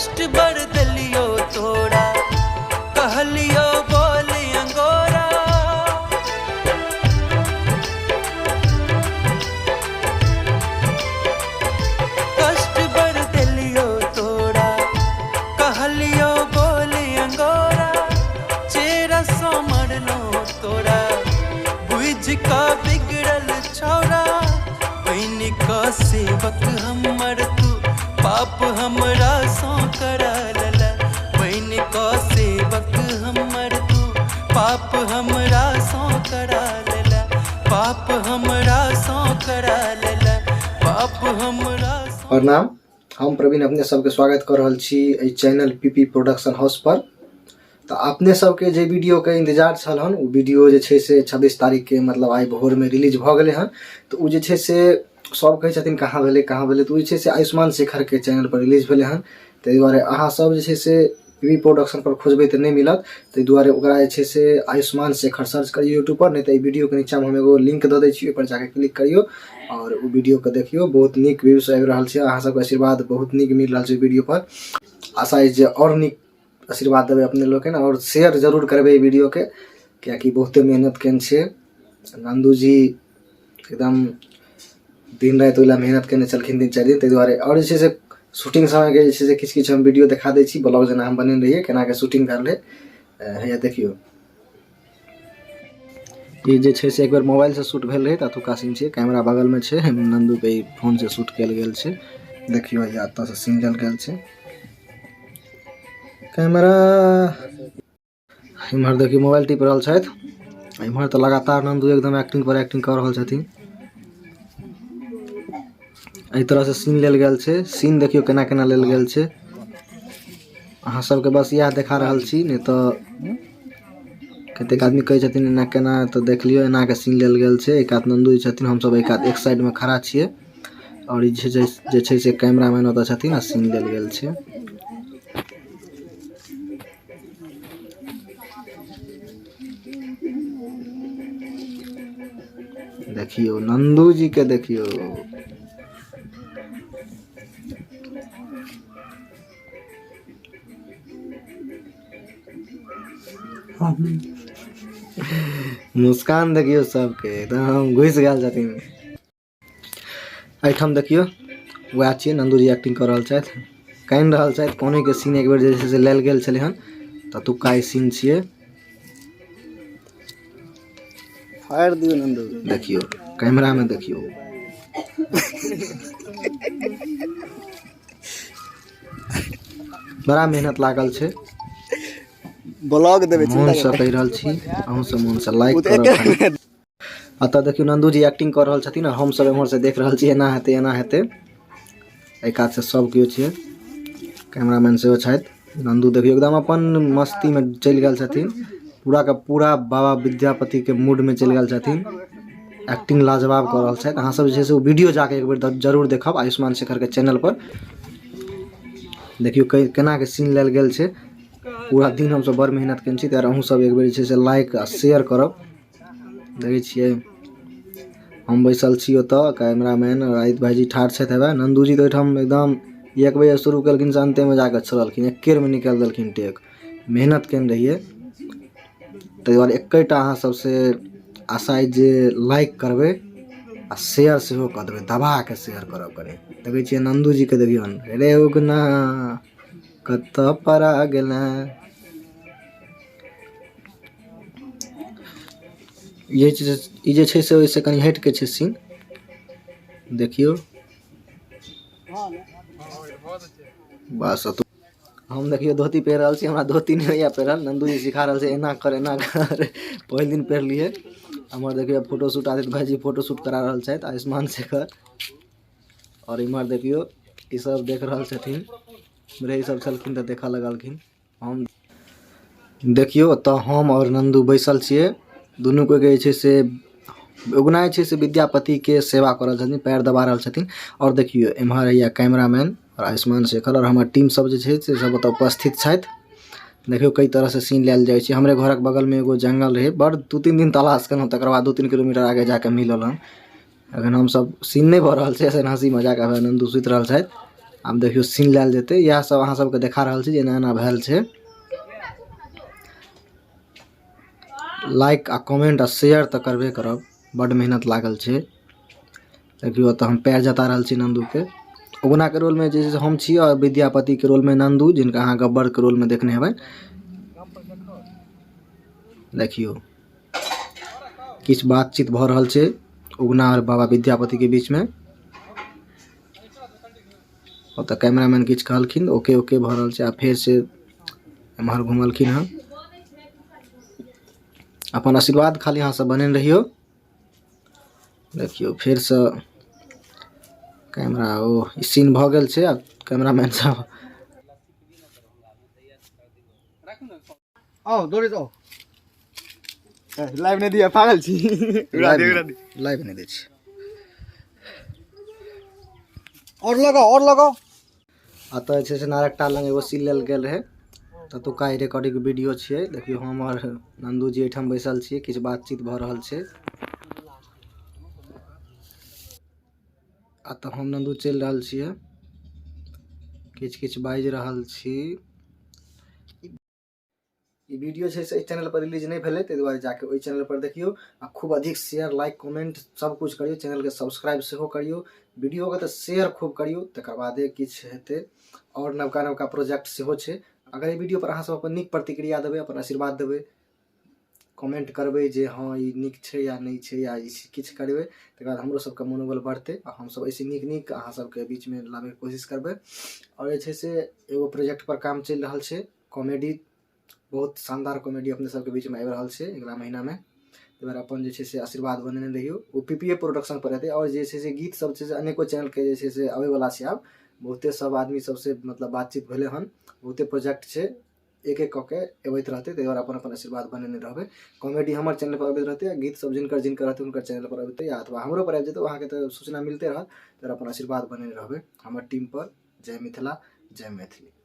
कष्ट बढ़ दिलियो तोड़ा कहलियो बोल अंगोरा कष्ट बढ़ दिलियो तोड़ा कहलियो बोल अंगोरा चेहरा सो मरनो तोड़ा बुझ का बिगड़ल छौरा पैनी का सेवक हमर तू पाप हमरा सो करा लला पैनी का सेवक हमर तू पाप हमरा सो करा लला पाप हमरा सो करा लला पाप हमरा सो। प्रणाम, हम प्रवीण अपने सबके स्वागत कर रहल छी एहि चैनल पीपी प्रोडक्शन हाउस पर। तो अपने सबके जे वीडियो के इंतजार छल हन वो वीडियो जे छै से 26 तारीख के मतलब आई भोर में रिलीज भ गेले हन। तो वो जे छै से सब कहे छथिन कहाँ भेले तो जे छै से आयुष्मान शेखर के चैनल पर रिलीज भेले हन। ताहि दुआरे अहाँ सब जे छै से पीपी प्रोडक्शन पर खोजबै तो नहीं मिलत। ताहि दुआरे ओकरा जे छै से आयुष्मान शेखर सर्च करियो यूट्यूब पर, नहीं तो वीडियो के नीचा में हम एगो लिंक दे दै छी, ओहि पर जाके क्लिक करियो और वो वीडियो के देखियो। बहुत नीक व्यूज आबि रहल छै, अहाँ सबके आशीर्वाद बहुत नीक मिल रहल छै वीडियो पर। आशा है जे और नीक आशीर्वाद देवे अपने लोग के और शेयर जरूर करबे वीडियो के, क्या बहुते मेहनत केन छे नंदू जी, एकदम दिन रात ओला मेहनत करने चलखिन 3-4 दिन। ताहि दुआरे और जे से शूटिंग समय के जे किछ हम वीडियो दिखा दै छी, ब्लॉग जना हम बनेने रहिए केना के शूटिंग करले है देखियो। ये जे छै से एक बार मोबाइल से शूट भेल रहे ततुका सीन छे, कैमरा बगल में छे, नंदू के फोन से शूट कैल गेल छे। देखियो या त से सीन लेल गेल छे कैमरा। इम्हर देखियो मोबाइल टिप रहल छथि, इम्हर तो लगातार नंदू एकदम एक्टिंग पर एक्टिंग कर रहल छथिन। एहि तरह से सीन लेल गेल छे, सीन देखियो केना केना लेल गेल छे। अहाँ सबके बस यह देखा रहल छी, नहीं तो कतेक आदमी कहे छथिन एना केना, तो देख लियो एना के सीन लेल गेल छे। एक हाथ नंदू छथिन, हम सब एक साइड में खड़ा छिए और जे छै से कैमरामैन ओतऽ छथिन आ सीन लेल गेल छे। देखियो नंदू जी के देखियो, मुस्कान देखियो सबके एकदम घुस गेल छथिन। एहिठाम देखियो वह छिए नंदू जी एक्टिंग कर रहल छथि, कानि रहल छथि। कोने के सीन एक बेर जे छै से लेल गेल छले हन, ततुका ई सीन छिए। फायर दियो नंदू, देखियो कैमरा में देखियो बड़ा मेहनत लागल छे। ब्लॉग देबे मन से कह रहल छी, अहूं सब मन से लाइक करब। अतः देखियो नंदू जी एक्टिंग कर रहल छथिन, हम सब एम्हर से देख रहल छी एना हेते एना हेते। एहि कात से सब केओ छै, कैमरामैन सेहो छथि। नंदू देखियो एकदम अपन मस्ती में चलि गेल छथिन, पूरा का पूरा बाबा विद्यापति के मूड में चलि गेल छथिन। एक्टिंग लाजवाब कर रहल छथि। अहाँ सब जे छै से वीडियो जाके एक बेर जरूर देखब आयुष्मान शेखर के चैनल पर। देखियो केना के सीन लेल गेल छै। पूरा दिन हम सब बड़ मेहनत केने छी, त्यार अहूँ सब एक बेर जे छै से लाइक आ शेयर करब। देखै छियै हम बैसल छी ओतऽ, कैमरामैन राहित भाईजी ठाढ़ छथि हेबे। नंदू जी तो एहिठाम एकदम 1 बजे शुरू केलखिन से अंते में जाके छोड़लखिन, 1 में निकाल देलखिन टेक। मेहनत केने रहिए, ताहि दुआरे एकैटा अहाँ सबसे आशा है जे लाइक करबे आ शेयर सेहो कऽ देबै, दबा के शेयर करब कनी। देखै छियै नंदू जी के देखियो रे उगना कत परा गेला। ये जे छै से ओइसे कनी हट के छै सीन, देखियो बस। हम देखियो धोती पहिर रहल छी, हमरा धोती नहीं होइया पहिरल, नंदू जी सिखा रहल छै एना कर एना कर। पहिल दिन पहिर लिए। हमर देखियो फोटोशूट आदित्य भाईजी फोटोशूट करा रहल छथि, आयुष्मान शेखर। और इम्हर देखियो ई सब देख रहल छथिन, मेरे सब छलखिन तऽ देखा लगलखिन। हम देखियो तो हम और नंदू बैसल छिए, दुनू को जे छै से उगना छै से विद्यापति के सेवा कर रहल छथिन, पैर दबा रहल छथिन। और देखियो इम्हर है कैमरामैन और आयुष्मान शेखर और हमार टीम सब जे छै से सब ओतऽ उपस्थित छथि। देखियो कई तरह से सीन लेल जाय छै। हमरे घरक बगल में एगो जंगल रहे, बड़ 2-3 दिन तलाश केलहुँ, तकर बाद 2-3 किलोमीटर आगे जाके मिलल हन। अखन हम सब सीन नहीं भऽ रहल छै, ऐसे हंसी मजाक आबे नंदू सुति रहल छथि। आब देखियो सीन लेल जेतै, इएह सब अहाँ सबके देखा रहल छी जे एना एना भेल छै। लाइक आ कमेंट आ शेयर तऽ करबे करब, बड मेहनत लागल छै। देखियो तऽ हम पैर जता रहल छी नंदू के। उगना के रोल में जे छै से हम छी और विद्यापति के रोल में नंदू, जिनका अहाँ गब्बर के रोल में देखने हेबै। देखियो किछ बातचीत भऽ रहल छै उगना और बाबा विद्यापति के बीच में। ओतऽ कैमरामैन किछ कहलखिन, ओके ओके भऽ रहल छै। आ फेर से एम्हर घुमलखिन हँ। अपन आशीर्वाद खाली अहाँ सब बनेने रहियो। देखियो फेर से कैमरा ओ सीन भऽ गेल छै। आब कैमरामैन सब आओ दौड़े जाओ, लाइव नहीं दिया, पागल छी। उड़ा दे उड़ा दे। लाइव नहीं दै छी। और लगाओ और लगाओ। अतः जे छै से नारकटा लग एगो सील लेल गेल रहे, ततुका रिकॉर्डिंग वीडियो छियै। देखियो हम और नंदू जी एठाम बैसल छियै, किछ बातचीत भऽ रहल छै। अतः हम नंदू चलि रहल छियै, किछ किछ बाजि रहल छी। ई वीडियो छै से चैनल पर रिलीज नहीं भेलै, ताहि दुआरे जाके ओहि चैनल पर देखियो। आ खूब अधिक शेयर लाइक कमेंट सब कुछ करियो, चैनल के सब्सक्राइब सेहो करियो। वीडियो के तऽ शेयर खूब करियो, तकर बादे किछ हेतै। और नवका नवका प्रोजेक्ट सेहो छै। अगर ई वीडियो पर अहाँ सब अपन नीक प्रतिक्रिया देबै, अपन आशीर्वाद देबै, कमेंट करबै जे हाँ ई नीक छै या नहीं छै, या किछ करबै, तकर बाद हमरो सबके मनोबल बढ़तै। आ हम सब ऐसे नीक नीक अहाँ सबके बीच में लाबे के कोशिश करबै। और जे छै से एगो प्रोजेक्ट पर काम चलि रहल छै, कॉमेडी, बहुत शानदार कॉमेडी अपने सबके बीच में आबि रहल छै अगला महीना में। ताहि दुआरे अपन जे छै से आशीर्वाद बनेने रहियो। ओ पीपीए प्रोडक्शन पर हेतै। और जे छै से गीत सब छै से अनेको चैनल के जे छै से आबै वाला छै। आब बहुते सब आदमी सबसे मतलब बातचीत भेलै हन, बहुते प्रोजेक्ट छै, एक एक कऽ के अबैत रहतै। ताहि दुआरे अपन अपन आशीर्वाद बनेने रहबै। कॉमेडी हमर चैनल पर अबैत रहतै, गीत सब जिनकर जिनकर रहतै हुनकर चैनल पर अबैतै, या अथवा हमरो पर आबि जेतै, अहाँके तऽ सूचना मिलते रहत। ताहि दुआरे अपन आशीर्वाद बनेने रहबै हमर टीम पर। जय मिथिला, जय मैथिली।